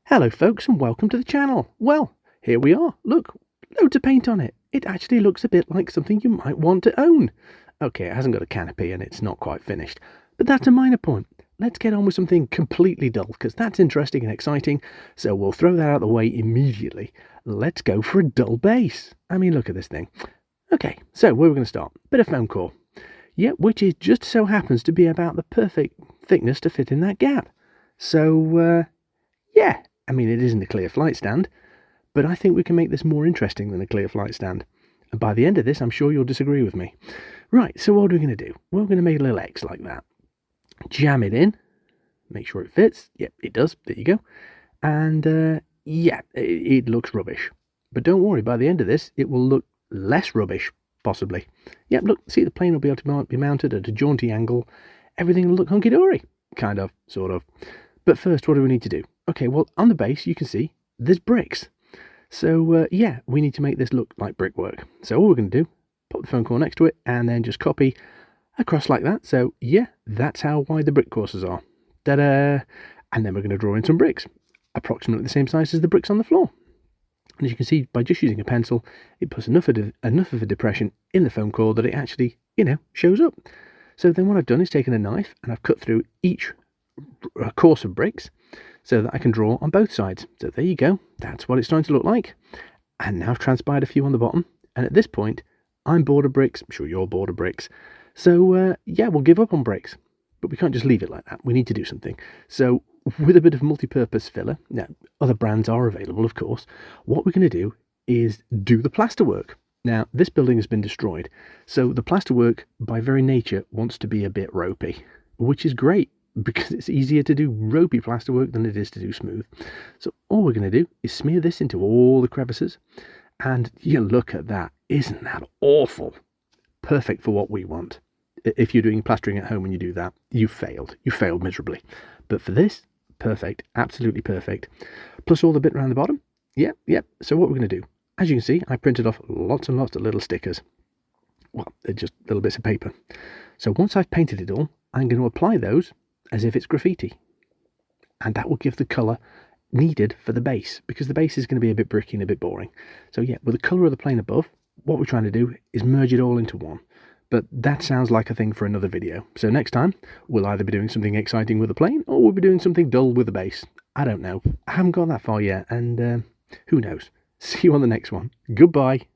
Hello folks and welcome to the channel. Well, here we are. Look, loads of paint on it. It actually looks a bit like something you might want to own. Okay, it hasn't got a canopy and it's not quite finished, but that's a minor point. Let's get on with something completely dull because that's interesting and exciting, so we'll throw that out of the way immediately. Let's go for a dull base. I mean, look at this thing. Okay, so where we're going to start. Bit of foam core. Yeah, which is just so happens to be about the perfect thickness to fit in that gap. So, yeah. I mean, it isn't a clear flight stand, but I think we can make this more interesting than a clear flight stand. And by the end of this, I'm sure you'll disagree with me. Right, so what are we going to do? Well, we're going to make a little X like that. Jam it in. Make sure it fits. Yep, it does. There you go. And, yeah, it looks rubbish. But don't worry, by the end of this, it will look less rubbish, possibly. Yep, look, see, the plane will be able to be mounted at a jaunty angle. Everything will look hunky-dory. Kind of, sort of. But first, what do we need to do? Okay, well, on the base, you can see there's bricks. So, yeah, we need to make this look like brickwork. So all we're going to do, pop the foam core next to it, and then just copy across like that. So, yeah, that's how wide the brick courses are. Ta-da! And then we're going to draw in some bricks, approximately the same size as the bricks on the floor. And as you can see, by just using a pencil, it puts enough of a depression in the foam core that it actually, shows up. So then what I've done is taken a knife, and I've cut through each course of bricks so that I can draw on both sides. So there you go, that's what it's starting to look like. And now I've transpired a few on the bottom, and at this point I'm bored of bricks. I'm sure you're bored of bricks, so yeah, we'll give up on bricks, but we can't just leave it like that. We need to do something. So with a bit of multi-purpose filler, now other brands are available of course, what we're going to do is do the plasterwork. Now this building has been destroyed, so the plasterwork by very nature wants to be a bit ropey, which is great because it's easier to do ropey plasterwork than it is to do smooth. So all we're going to do is smear this into all the crevices, and you look at that, isn't that awful? Perfect for what we want. If you're doing plastering at home and you do that, you failed miserably. But for this, perfect, absolutely perfect. Plus all the bit around the bottom. Yep. So what we're going to do, as you can see, I printed off lots and lots of little stickers. Well, they're just little bits of paper. So once I've painted it all, I'm going to apply those as if it's graffiti, and that will give the colour needed for the base, because the base is going to be a bit bricky and a bit boring. So yeah, with the colour of the plane above, what we're trying to do is merge it all into one. But that sounds like a thing for another video. So next time we'll either be doing something exciting with the plane, or we'll be doing something dull with the base. I don't know, I haven't gone that far yet, and who knows. See you on the next one. Goodbye.